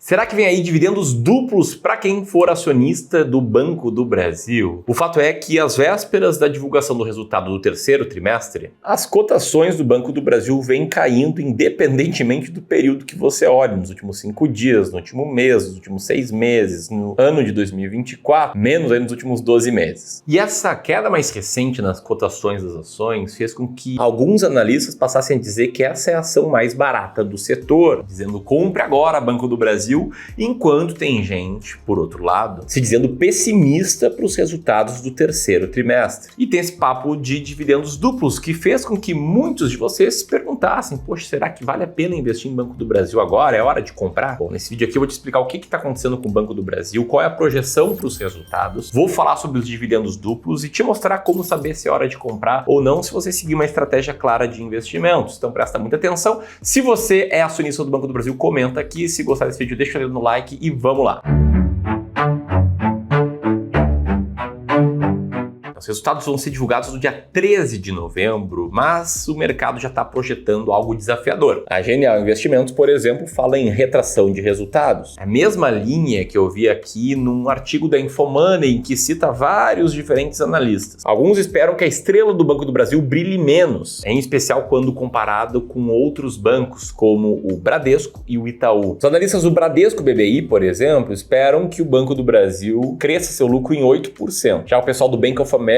Será que vem aí dividendos duplos para quem for acionista do Banco do Brasil? O fato é que às vésperas da divulgação do resultado do terceiro trimestre, as cotações do Banco do Brasil vêm caindo independentemente do período que você olhe, nos últimos 5 dias, no último mês, nos últimos 6 meses, no ano de 2024, menos aí nos últimos 12 meses. E essa queda mais recente nas cotações das ações fez com que alguns analistas passassem a dizer que essa é a ação mais barata do setor, dizendo compre agora Banco do Brasil, enquanto tem gente, por outro lado, se dizendo pessimista para os resultados do terceiro trimestre. E tem esse papo de dividendos duplos que fez com que muitos de vocês se perguntassem, poxa, será que vale a pena investir em Banco do Brasil agora? É hora de comprar? Bom, nesse vídeo aqui eu vou te explicar o que está acontecendo com o Banco do Brasil, qual é a projeção para os resultados, vou falar sobre os dividendos duplos e te mostrar como saber se é hora de comprar ou não se você seguir uma estratégia clara de investimentos. Então presta muita atenção. Se você é acionista do Banco do Brasil, comenta aqui. Se gostar desse vídeo, deixa o dedo no like e vamos lá. Os resultados vão ser divulgados no dia 13 de novembro, mas o mercado já está projetando algo desafiador. A Genial Investimentos, por exemplo, fala em retração de resultados. A mesma linha que eu vi aqui num artigo da Infomoney, que cita vários diferentes analistas. Alguns esperam que a estrela do Banco do Brasil brilhe menos, em especial quando comparado com outros bancos, como o Bradesco e o Itaú. Os analistas do Bradesco BBI, por exemplo, esperam que o Banco do Brasil cresça seu lucro em 8%. Já o pessoal do Bank of America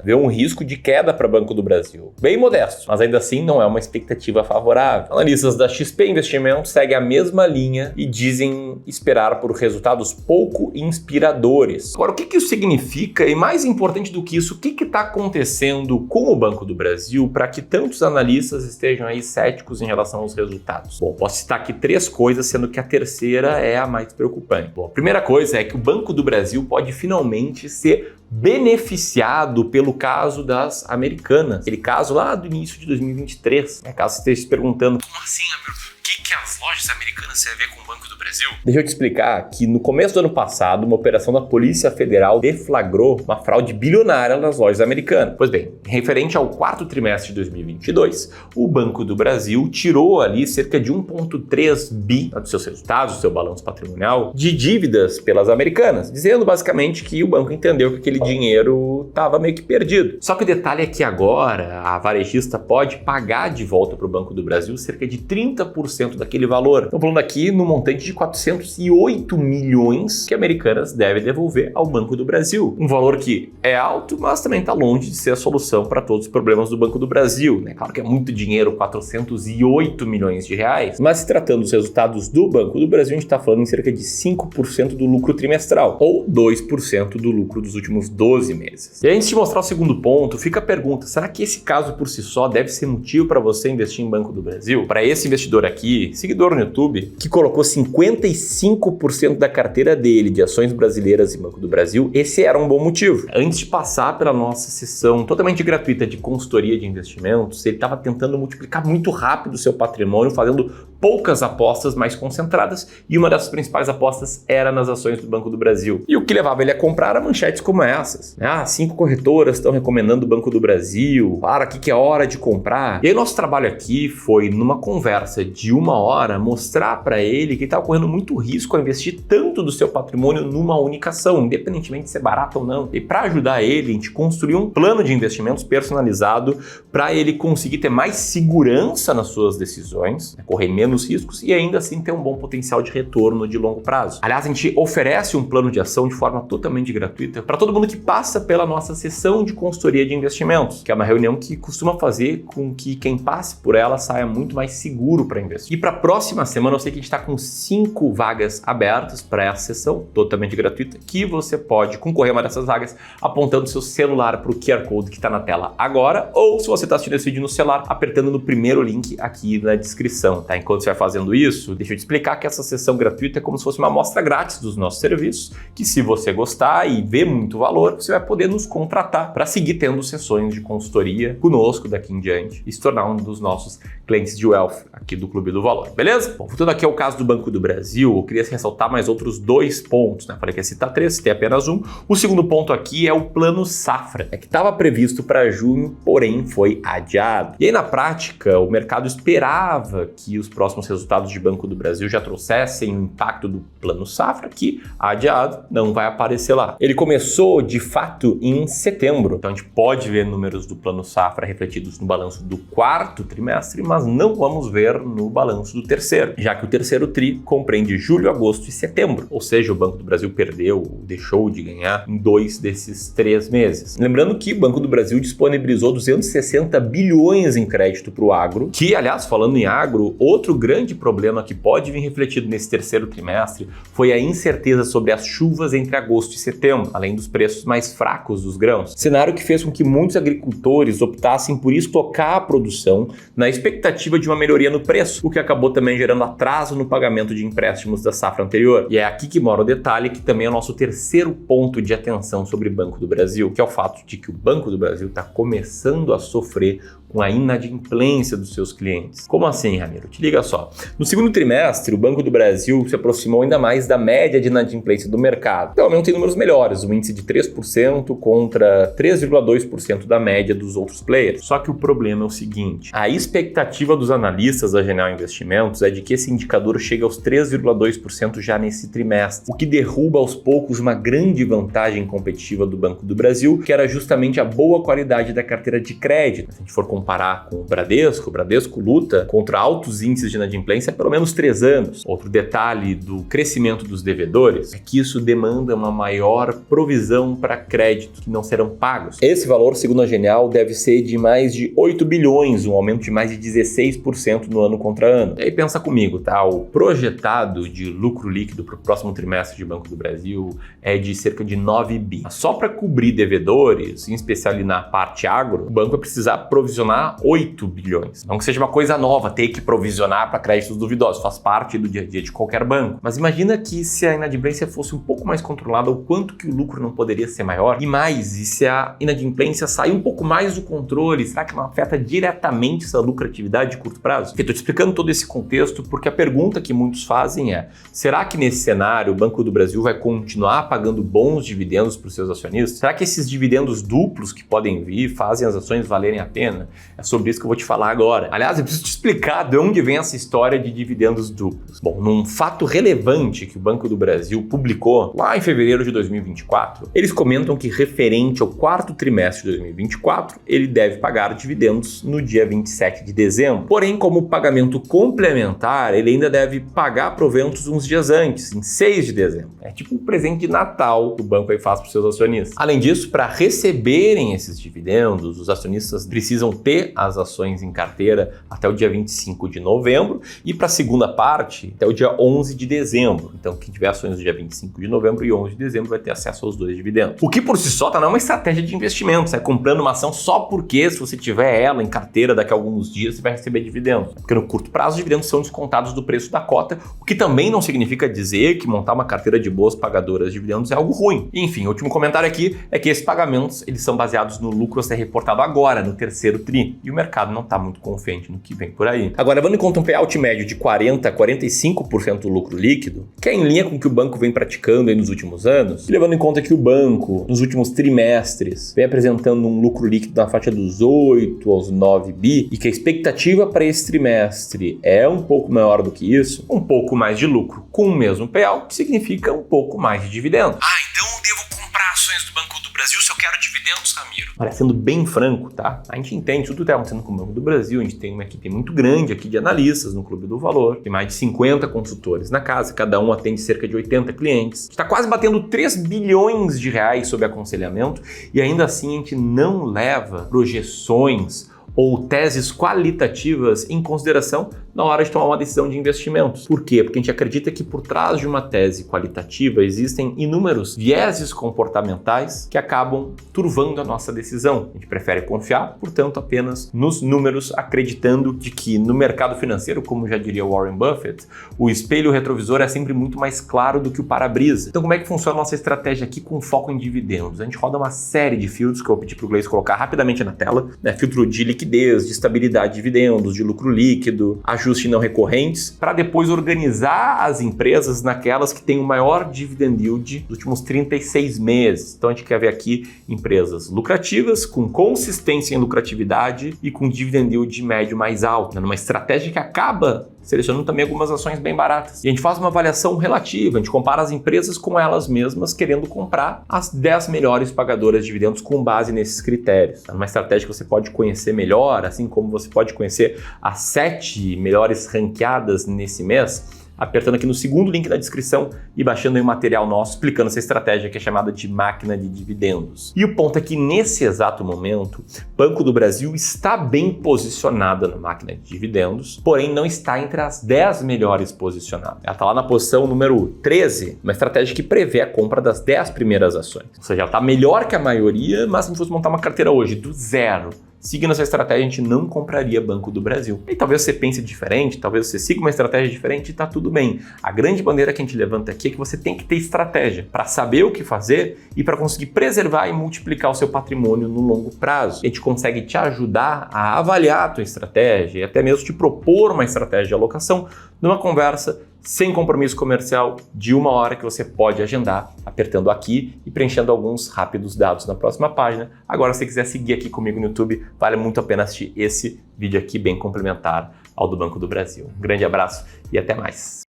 vê um risco de queda para o Banco do Brasil. Bem modesto, mas ainda assim não é uma expectativa favorável. Analistas da XP Investimentos seguem a mesma linha e dizem esperar por resultados pouco inspiradores. Agora, o que isso significa? E mais importante do que isso, o que está acontecendo com o Banco do Brasil para que tantos analistas estejam aí céticos em relação aos resultados? Bom, posso citar aqui 3 coisas, sendo que a terceira é a mais preocupante. Bom, a primeira coisa é que o Banco do Brasil pode finalmente ser beneficiado pelo caso das Americanas. Aquele caso lá do início de 2023. Caso você esteja se perguntando, como assim, Amir? O que as lojas americanas têm a ver com o Banco do Brasil? Deixa eu te explicar que no começo do ano passado, uma operação da Polícia Federal deflagrou uma fraude bilionária nas lojas americanas. Pois bem, referente ao quarto trimestre de 2022, o Banco do Brasil tirou ali cerca de 1,3 bi dos seus resultados, do seu balanço patrimonial, de dívidas pelas americanas, dizendo basicamente que o banco entendeu que aquele dinheiro estava meio que perdido. Só que o detalhe é que agora a varejista pode pagar de volta para o Banco do Brasil cerca de 30% daquele valor. Estamos falando aqui no montante de 408 milhões que Americanas deve devolver ao Banco do Brasil. Um valor que é alto, mas também está longe de ser a solução para todos os problemas do Banco do Brasil, né? Claro que é muito dinheiro, 408 milhões de reais, mas se tratando dos resultados do Banco do Brasil, a gente está falando em cerca de 5% do lucro trimestral, ou 2% do lucro dos últimos 12 meses. E antes de mostrar o segundo ponto, fica a pergunta, será que esse caso por si só deve ser motivo para você investir em Banco do Brasil? Para esse investidor aqui, seguidor no YouTube, que colocou 55% da carteira dele de ações brasileiras em Banco do Brasil, esse era um bom motivo. Antes de passar pela nossa sessão totalmente gratuita de consultoria de investimentos, ele estava tentando multiplicar muito rápido o seu patrimônio, fazendo poucas apostas mais concentradas, e uma das principais apostas era nas ações do Banco do Brasil. E o que levava ele a comprar manchetes como essas. 5 corretoras estão recomendando o Banco do Brasil, para que é hora de comprar. E aí nosso trabalho aqui foi, numa conversa de 1 hora, mostrar para ele que estava correndo muito risco a investir tanto do seu patrimônio numa única ação, independentemente de ser barata ou não. E para ajudar ele, a gente construiu um plano de investimentos personalizado para ele conseguir ter mais segurança nas suas decisões, correr menos riscos e ainda assim ter um bom potencial de retorno de longo prazo. Aliás, a gente oferece um plano de ação de forma totalmente gratuita para todo mundo que passa pela nossa sessão de consultoria de investimentos, que é uma reunião que costuma fazer com que quem passe por ela saia muito mais seguro para investir. E para a próxima semana, eu sei que a gente está com 5 vagas abertas para essa sessão totalmente gratuita, que você pode concorrer a uma dessas vagas apontando seu celular para o QR Code que está na tela agora, ou se você está assistindo esse vídeo no celular, apertando no primeiro link aqui na descrição, tá? Enquanto você vai fazendo isso, deixa eu te explicar que essa sessão gratuita é como se fosse uma amostra grátis dos nossos serviços, que se você gostar e ver muito valor, você vai poder nos contratar para seguir tendo sessões de consultoria conosco daqui em diante e se tornar um dos nossos clientes de wealth aqui do Clube Clube do Valor, beleza? Bom, voltando aqui ao caso do Banco do Brasil, eu queria ressaltar mais outros 2 pontos, né? Falei que ia citar 3, citei apenas um. O segundo ponto aqui é o Plano Safra, que estava previsto para junho, porém foi adiado. E aí, na prática, o mercado esperava que os próximos resultados de Banco do Brasil já trouxessem o impacto do Plano Safra, que, adiado, não vai aparecer lá. Ele começou, de fato, em setembro, então a gente pode ver números do Plano Safra refletidos no balanço do 4º trimestre, mas não vamos ver no balanço do 3º, já que o 3º tri compreende julho, agosto e setembro, ou seja, o Banco do Brasil perdeu, deixou de ganhar em 2 desses 3 meses. Lembrando que o Banco do Brasil disponibilizou 260 bilhões em crédito para o agro, que, aliás, falando em agro, outro grande problema que pode vir refletido nesse 3º trimestre foi a incerteza sobre as chuvas entre agosto e setembro, além dos preços mais fracos dos grãos. Cenário que fez com que muitos agricultores optassem por estocar a produção na expectativa de uma melhoria no preço, o que acabou também gerando atraso no pagamento de empréstimos da safra anterior. E é aqui que mora o detalhe, que também é o nosso terceiro ponto de atenção sobre o Banco do Brasil, que é o fato de que o Banco do Brasil está começando a sofrer com a inadimplência dos seus clientes. Como assim, Ramiro? Te liga só. No segundo trimestre, o Banco do Brasil se aproximou ainda mais da média de inadimplência do mercado. Pelo menos tem números melhores, um índice de 3% contra 3,2% da média dos outros players. Só que o problema é o seguinte, a expectativa dos analistas da Genial Investimentos é de que esse indicador chegue aos 3,2% já nesse trimestre, o que derruba aos poucos uma grande vantagem competitiva do Banco do Brasil, que era justamente a boa qualidade da carteira de crédito. Se a gente for comparar com o Bradesco luta contra altos índices de inadimplência há pelo menos 3 anos. Outro detalhe do crescimento dos devedores é que isso demanda uma maior provisão para créditos que não serão pagos. Esse valor, segundo a Genial, deve ser de mais de 8 bilhões, um aumento de mais de 16% no ano contra ano. E aí pensa comigo, tá? O projetado de lucro líquido para o próximo trimestre de Banco do Brasil é de cerca de 9 bi. Só para cobrir devedores, em especial ali na parte agro, o banco vai precisar provisionar 8 bilhões. Não que seja uma coisa nova ter que provisionar para créditos duvidosos, faz parte do dia a dia de qualquer banco. Mas imagina que se a inadimplência fosse um pouco mais controlada, o quanto que o lucro não poderia ser maior? E mais, e se a inadimplência sair um pouco mais do controle, será que não afeta diretamente essa lucratividade de curto prazo? Estou te explicando todo esse contexto porque a pergunta que muitos fazem é: será que nesse cenário o Banco do Brasil vai continuar pagando bons dividendos para os seus acionistas? Será que esses dividendos duplos que podem vir fazem as ações valerem a pena? É sobre isso que eu vou te falar agora. Aliás, eu preciso te explicar de onde vem essa história de dividendos duplos. Bom, num fato relevante que o Banco do Brasil publicou lá em fevereiro de 2024, eles comentam que referente ao 4º trimestre de 2024, ele deve pagar dividendos no dia 27 de dezembro. Porém, como pagamento complementar, ele ainda deve pagar proventos uns dias antes, em 6 de dezembro. É tipo um presente de Natal que o banco aí faz para os seus acionistas. Além disso, para receberem esses dividendos, os acionistas precisam ter as ações em carteira até o dia 25 de novembro e para a segunda parte até o dia 11 de dezembro. Então quem tiver ações no dia 25 de novembro e 11 de dezembro vai ter acesso aos 2 dividendos. O que por si só não é uma estratégia de investimento, você é comprando uma ação só porque se você tiver ela em carteira daqui a alguns dias você vai receber dividendos. Porque no curto prazo os dividendos são descontados do preço da cota, o que também não significa dizer que montar uma carteira de boas pagadoras de dividendos é algo ruim. Enfim, o último comentário aqui é que esses pagamentos eles são baseados no lucro a ser reportado agora, no 3º tri, e o mercado não está muito confiante no que vem por aí. Agora, levando em conta um payout médio de 40% a 45% do lucro líquido, que é em linha com o que o banco vem praticando aí nos últimos anos, e levando em conta que o banco, nos últimos trimestres, vem apresentando um lucro líquido na faixa dos 8 aos 9 bi, e que a expectativa para esse trimestre é um pouco maior do que isso, um pouco mais de lucro com o mesmo payout, significa um pouco mais de dividendo. Então eu devo comprar ações do Banco do Brasil se eu quero dividendos, Ramiro? Olha, sendo bem franco, tá? A gente entende tudo que está acontecendo com o Banco do Brasil, a gente tem uma equipe muito grande aqui de analistas no Clube do Valor, tem mais de 50 consultores na casa, cada um atende cerca de 80 clientes. Está quase batendo 3 bilhões de reais sob aconselhamento e ainda assim a gente não leva projeções ou teses qualitativas em consideração na hora de tomar uma decisão de investimentos. Por quê? Porque a gente acredita que por trás de uma tese qualitativa existem inúmeros vieses comportamentais que acabam turvando a nossa decisão. A gente prefere confiar, portanto, apenas nos números, acreditando de que no mercado financeiro, como já diria Warren Buffett, o espelho retrovisor é sempre muito mais claro do que o para-brisa. Então, como é que funciona a nossa estratégia aqui com foco em dividendos? A gente roda uma série de filtros que eu vou pedir para o Gleice colocar rapidamente na tela, né? Filtro de liquidez, liquidez, de estabilidade de dividendos, de lucro líquido, ajuste não recorrentes, para depois organizar as empresas naquelas que têm o maior dividend yield dos últimos 36 meses. Então a gente quer ver aqui empresas lucrativas, com consistência em lucratividade e com dividend yield médio mais alto, numa estratégia que acaba selecionando também algumas ações bem baratas. E a gente faz uma avaliação relativa, a gente compara as empresas com elas mesmas, querendo comprar as 10 melhores pagadoras de dividendos com base nesses critérios. Uma estratégia que você pode conhecer melhor, assim como você pode conhecer as 7 melhores ranqueadas nesse mês, apertando aqui no segundo link da descrição e baixando aí um material nosso explicando essa estratégia que é chamada de máquina de dividendos. E o ponto é que nesse exato momento, Banco do Brasil está bem posicionada na máquina de dividendos, porém não está entre as 10 melhores posicionadas. Ela está lá na posição número 13, uma estratégia que prevê a compra das 10 primeiras ações. Ou seja, ela está melhor que a maioria, mas se a gente fosse montar uma carteira hoje do zero, seguindo essa estratégia, a gente não compraria Banco do Brasil. E talvez você pense diferente, talvez você siga uma estratégia diferente e tá tudo bem. A grande bandeira que a gente levanta aqui é que você tem que ter estratégia para saber o que fazer e para conseguir preservar e multiplicar o seu patrimônio no longo prazo. A gente consegue te ajudar a avaliar a tua estratégia e até mesmo te propor uma estratégia de alocação numa conversa sem compromisso comercial de 1 hora que você pode agendar apertando aqui e preenchendo alguns rápidos dados na próxima página. Agora, se você quiser seguir aqui comigo no YouTube, vale muito a pena assistir esse vídeo aqui bem complementar ao do Banco do Brasil. Um grande abraço e até mais.